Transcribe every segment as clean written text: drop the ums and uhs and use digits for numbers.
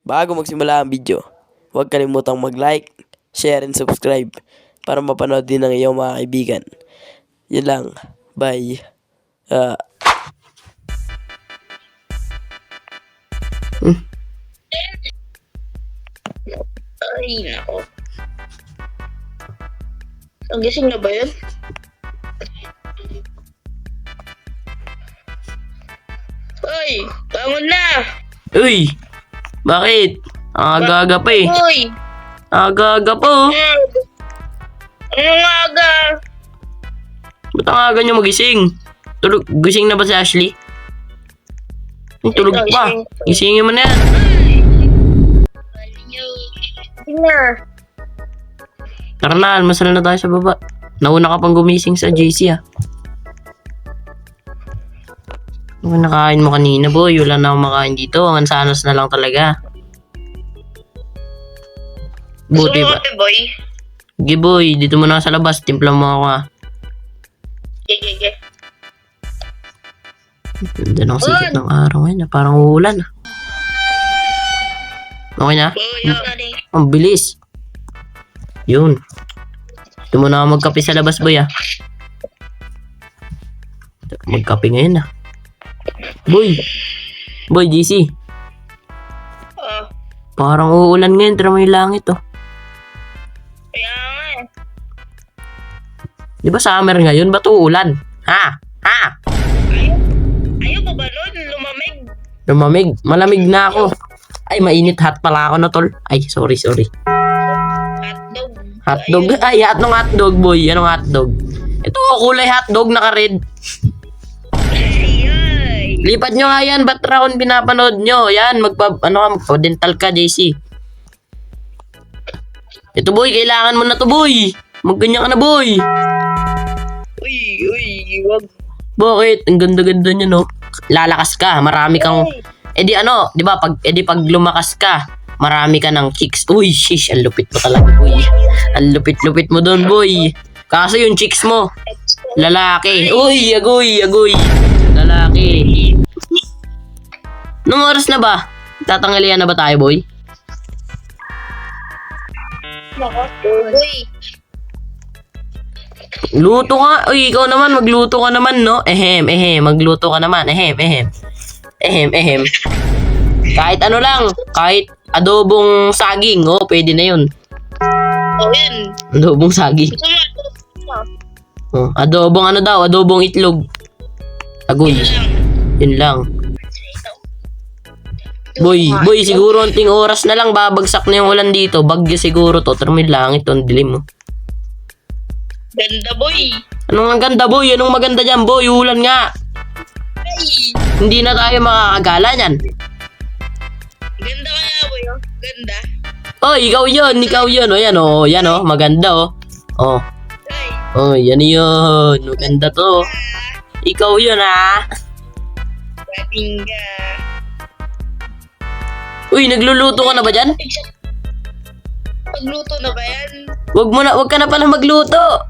Bago magsimula ang video, huwag kalimutang mag-like, share, and subscribe para mapanood din ng iyong mga kaibigan. Yun lang. Bye. Ay, nako. Nagising na ba yun? Uy, bangon na! Uy! Bakit? Ang aga-aga pa eh. Uy! Aga-aga pa oh. Anong aga? Ba't ang aga niyo magising? Gising na ba si Ashley? Tulog Ito, pa. gising. Gisingin mo na yan. Gising na. Tara na, almasal na tayo sa baba. Nauna ka pang gumising sa JC ah. Ano nakain mo kanina boy? Wala na akong makain dito. Ang ansanas na lang talaga. Buti ba? Sumo, boy. Sige boy, dito muna sa labas. Timpla mo ako ah. Gege. Ganda ng sikat ng araw ngayon. Parang uulan ah. Okay na? Boy, Ang bilis. Yun. Dito muna ako magkape sa labas boy ah. Magkape ngayon ah. Boy! Boy, GC. Parang uulan ngayon. Tira mo yung langit oh. Kaya nga eh. Di ba summer ngayon? Ba't uulan? Ha? Ha? Ayaw ba ba nun? Lumamig. Lumamig. Malamig na ako. Ay, mainit. Hot pala ako na tol. Ay, sorry. Hotdog. Hotdog. Ay, anong hotdog boy? Anong hotdog? Ito kulay hotdog naka-red. Ay. Lipat nyo nga yan. Ba't round pinapanood nyo? Yan, magpa-dental ka, JC. Ito boy, kailangan mo na to boy. Magganyan ka na boy. Uy, wag. Bakit? Ang ganda-ganda niya no. Lalakas ka, marami kang di ba pag lumakas ka, marami ka ng chicks. Uy, shish, ang lupit mo talaga boy. Ang lupit mo doon boy. Kaso yung chicks mo, lalaki. Uy, agoy. Lalaki. Nung oras na ba? Tatanggalian na ba tayo boy? Nako. Uy. Luto ka. Uy, ikaw naman, magluto ka naman, no? Magluto ka naman. Ehem. Kahit ano lang, kahit adobong saging, oh, pwede na yun. Oh, yan. Adobong saging. Gusto mo? Oh, adobong itlog. Agoy. Yun lang. Boy, siguro unting oras na lang babagsak na yung ulan dito. Bagyo siguro to. Tara, may langit to, ang dilim mo. Ganda, boy. Anong ang ganda, boy? Anong maganda dyan, boy? Ulan nga. Ay. Hindi na tayo makakagala niyan. Ganda kaya, boy. Oh. Ganda. Oh, ikaw yun. O, yan, oh. Maganda, oh. Oh. Ay. Oh, yan yun. Maganda to. Ikaw yun, ha? Babingga. Uy, nagluluto ka na ba dyan? Pagluto na ba yan? Wag ka na pala magluto.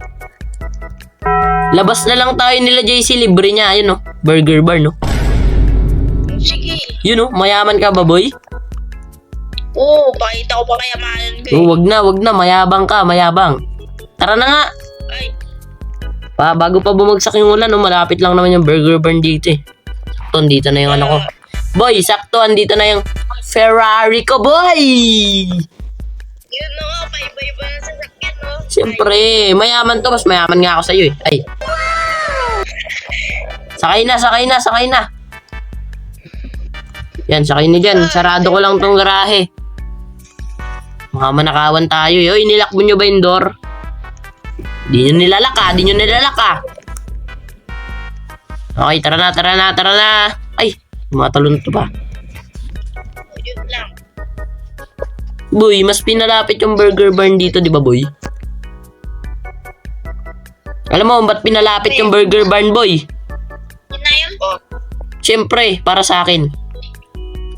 Labas na lang tayo nila JC, libre niya. Ayun, oh. Burger bar, no? Sige. Yun, oh. Mayaman ka ba, boy? Oo, pakita ko pa kayamanan ko eh. Oh, wag na. Mayabang ka, mayabang. Tara na nga. Ay. Bago pa bumagsak yung ulan, no? Malapit lang naman yung burger bar dito, eh. Sakto, andito na yung ano ko. Boy, sakto, andito na yung Ferrari ko, boy! Yun na nga, paiba-iba na sa sakyan, no? Siyempre, mayaman to. Mas mayaman nga ako sa'yo, eh. Ay. Sakay na. Yan, sakay na dyan. Sarado ko lang tong garahe. Mga manakawan tayo, eh. Uy, nilakbo nyo ba yung door? Di nyo nilalaka. Okay, tara na. Ay, matalon to pa. Yun lang. Boy, mas pinalapit yung burger barn dito, di ba, boy? Alam mo, ba't pinalapit yung burger barn, boy? Yun na yun? Oh. Siyempre, para sa akin.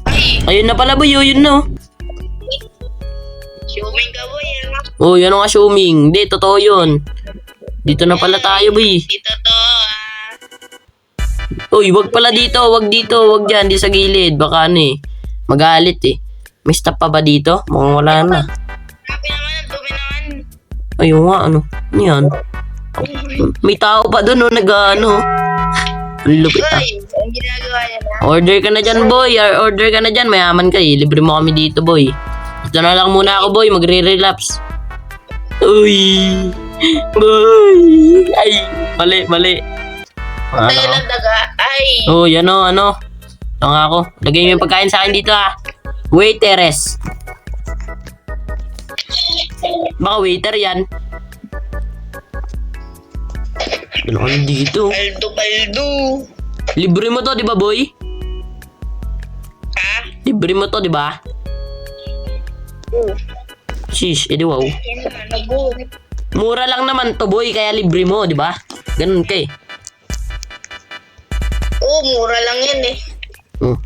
Ay. Ayun na pala, boy. Yun na. Siuming ka, boy. Ano? Oh, yan ang assuming. Hindi, totoo yun. Dito na pala tayo, boy. Dito to, Uy, wag pala dito. Wag dyan. Di sa gilid. Baka ano eh. Magalit eh. May staff pa ba dito? Mukhang wala na. Grabe naman, ang dumi naman. Ayun nga, ano? Ano yan? May tao pa doon, no? Nag-ano. Ang lupit ah. Uy, ang ginagawa niya na. Order ka na dyan, boy. Order ka na dyan. Mayaman ka eh. Libre mo kami dito, boy. Ito na lang muna ako, boy. Magre-relapse. Uy. Boy. Ay. Mali. Tayo Ano? ng daga. Ay. Oh, yan o, ano. Ito nga ako. Lagay mo yung pagkain sa akin dito, ha. Waiteres. Baka waiter yan. Ano ka dito? Paldo. Libre mo to, di ba, boy? Ha? Libre mo to, di ba? Sheesh, edi wow. Yan na, nag-go. Mura lang naman to, boy, kaya libre mo, di ba? Ganun ka eh. Oo, mura lang yan eh.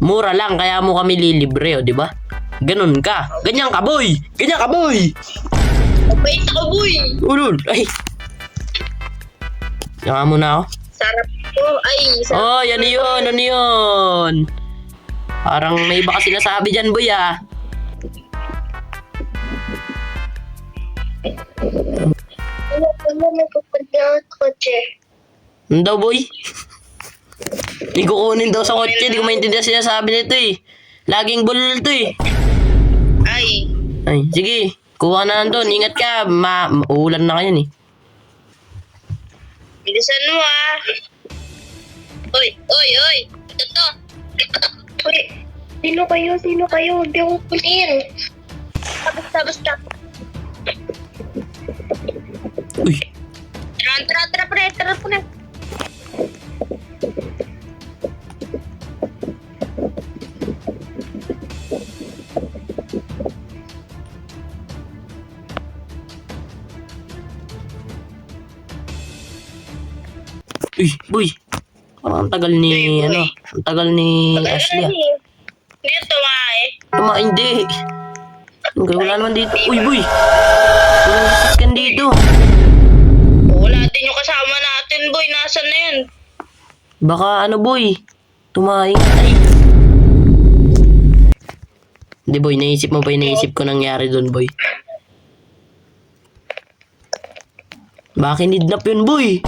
Mura lang, kaya mo kami lilibre, oh, di ba? Ganun ka. Ganyan ka, boy! Ganyan ka, boy! Mabait ako, boy. Ulul, ay. Yan nga muna ako. Sarap ko. Ay, sarap. Oh, yan yun, ano yun? Parang may iba ka sinasabi dyan, boy, ah. Ano may pupunta ako, kotse? Ano daw, boy? Hindi ko kunin daw sa kotse, hindi ko maintindihan sinasabi nito eh. Laging bulol to eh. Ay. Ay, sige. Kuha na nandun. Ingat ka. Uulan na kayo eh. Bilisan mo ah. Oy. Ito. Uy. Sino kayo? Hindi ako kunin. Basta. Uy. Tara, pre. Uy, boy. Parang ang tagal ni, Uy, boy. ano, ang tagal ni Ashley ah. Ngayon tumae. Hindi. Wala naman dito. Uy, boy. Walang sasakyan dito. Wala din yung kasama natin, boy. Nasaan na yun? Baka ano, boy. Tumaing. Ay. Hindi, boy. Naisip mo ba yung naisip ko nangyari doon, boy? Baka kinidnap yun, boy.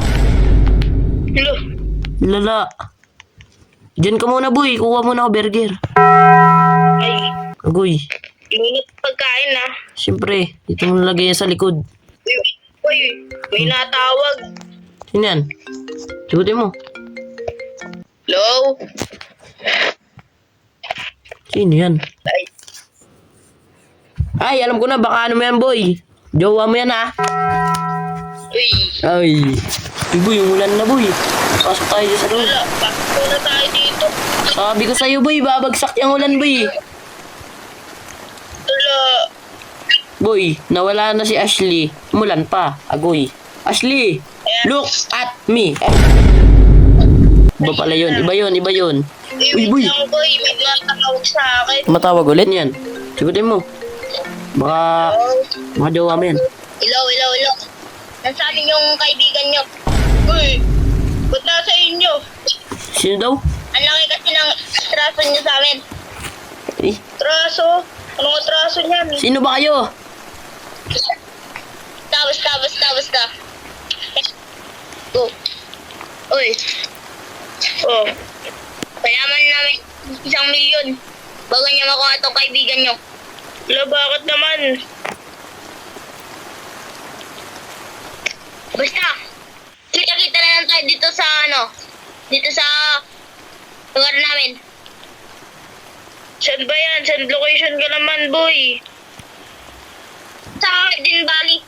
Hello. Lala. Diyan ka muna, boy. Kuha muna ako burger. Ay, Agoy. init pagkain ah. Siyempre, dito mo nalagay yan sa likod. Uy, may natawag. Sino yan? Sagutin mo. Hello? Sino yan? Ay, Ay, alam ko na. Baka ano mo yan, boy. Jowa mo yan, ah. uy. Ay. Uy, boy. Umulan na, boy. Pasok tayo dyan sa loob. Wala, pasok na tayo dito. Sabi ko sa'yo, boy. Babagsak yung ulan, boy. Wala. Boy, nawala na si Ashley. Umulan pa. Agoy. Ashley, look at me. Ay. Iba pala yun. Iba yun. Uy, boy. Wait lang, boy. May natawag sa akin. Matawag ulit yan. Sagutin mo. Baka jowa mo yan. Hello. Nasaan yung kaibigan nyo? Uy, ba't nasa inyo? Sino daw? Ang laki kasi ng atraso nyo sa amin. Eh, Atraso? Anong atraso niyan? sino ba kayo? Basta. Go. Uy. Oh. Payaman namin 1 milyon. Bago niya makuha itong kaibigan nyo. Wala, bakit naman? Basta. Kita-kita na lang tayo dito sa dito sa lugar namin. Saan ba yan? Saan location ka naman, boy? Sa Hidden Valley.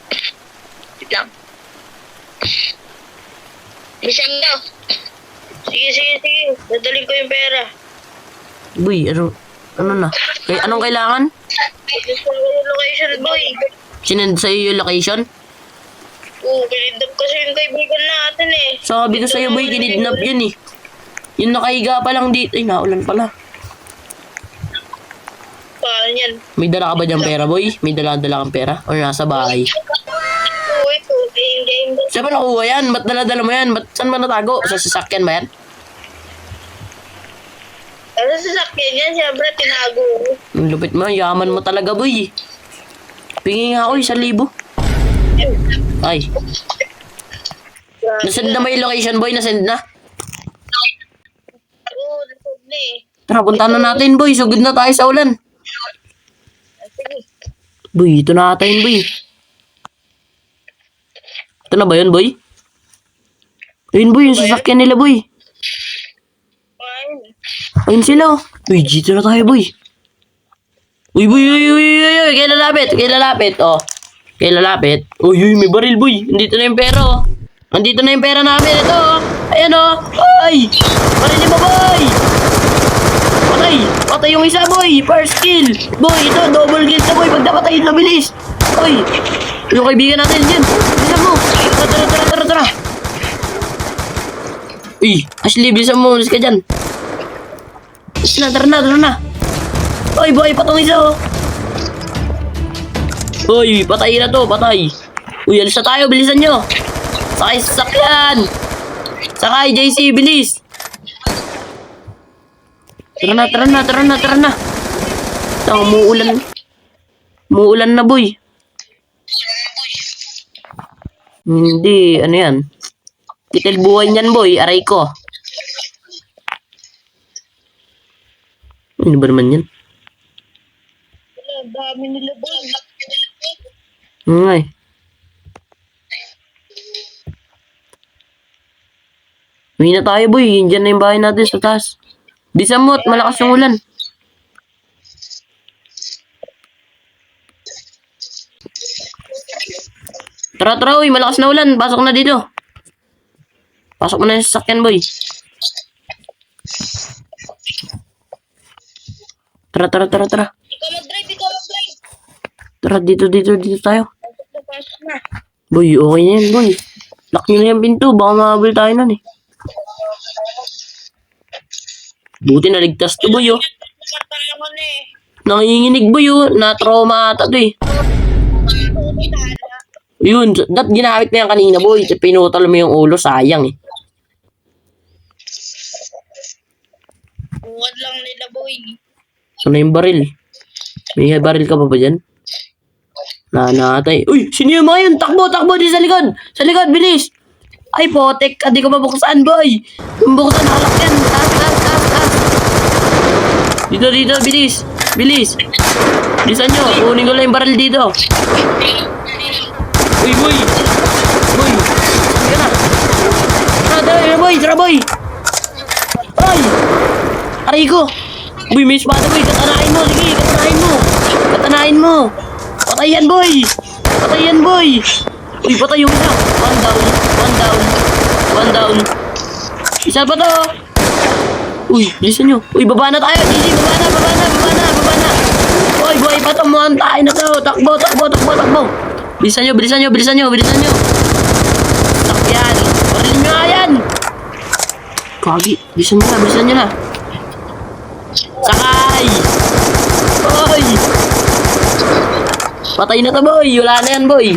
Wait lang. Bisan nyo. Sige. Dadaling ko yung pera. Boy, ano na? Anong kailangan? Gusto ko yung location, boy. Sinend sa'yo yung location? Oo, kinidnap kasi yung kaibigan natin eh. Sabi ko sa'yo, boy, kinidnap yun eh. Yung nakahiga pa lang dito. Ay, naulan pala. Paano yan? May dala ka ba dyan pera, boy? May dala kang pera? O nasa bahay? Oo, ito. Game. Saan ba nakuha yan? Ba't dala mo yan? Saan ba natago? Sa sasakyan ba yan? Sa sasakyan yan, siyempre, tinago ko. Ang lupit mo, yaman mo talaga, boy. Pingi nga ako 1,000. Ay, nasend na ba yung location, boy? Nasend na? Oo, nasod na eh. Tara, punta na natin, boy. Sugod na tayo sa ulan. Sige. Boy, ito na ata yun, boy. Ito na ba yun, boy? Ayun, boy, yung sasakyan nila, boy. Ayun. Ayun sila. Uy, dito na tayo, boy. Uy, boy, uy. Kaya lalapit, oh. Kaya lalapit. Uy, may baril, boy. Andito na yung pera, oh. Andito na yung pera namin. Ito, oh. Ayan, oh. Ay! Barilin mo, boy! Patay yung isa, boy. First kill. Boy, ito, double kill ka, boy. Pag napatayin na, bilis. Uy, yung kaibigan natin, dyan. Bilisan mo. Tara. Uy, Ashley, bilisan mo. Ulis ka dyan. Tara na. Uy, boy, patong isa, oh. Uy, patay na to, patay. Uy, alis na tayo, bilisan nyo. Sakay sa sakyan. Sakay, JC, bilis. Tara na. Ito, umuulan. Umuulan na, boy. Hindi, ano yan? Titil buhay niyan, boy. Aray ko. Ano ba naman yan? Ang dami nila boy. Ngay. Uwi na tayo, boy. Diyan na yung bahay natin sa taas. Bisa mo at malakas yung ulan. Tara, uy. Malakas na ulan. Pasok na dito. Pasok mo na yung sasakyan, boy. Tara. Ikaw mag-drive. Tara, dito tayo. Pasok na. Boy, okay na yan, boy. Lock nyo na yung pinto. Baka mahabol tayo nun, eh. Buti naligtas to, boy, oh. Patay ako na eh. Nanginginig, boy, oh. Na-trauma ata to, eh. Yun, ginamit na yan kanina, boy. Pinutol mo yung ulo, sayang, eh. Buwan lang nila boy. Saan na yung baril? May baril ka pa ba dyan? Nanatay. Uy! Sino yung mga yun? Takbo! Di sa likod! Sa likod! Bilis! Ay, potek! Di ko mabuksan, boy! Buksan, nakalak yan! Taas! Dito! Bilis! Bilisan nyo! Kunin ko lang yung baril dito! Uy, boy! Sige na! Tara, boy! Ay! Aray ko! Boy, may espada, boy! Katanain mo! Sige! Katanain mo! Patay yan, boy! Uy, patay yung isa! One down! Isa pa to! Uy, bilisan nyo! Uy, baba na tayo! Gigi, baba na! Uy, boy, patamuhan tayo na to! Takbo! Bilisan nyo! Sakyan! Parilin nyo nga yan! Kagi, bilisan nyo na! Sakay! Boy! Patay na to, boy! Wala na yan, boy!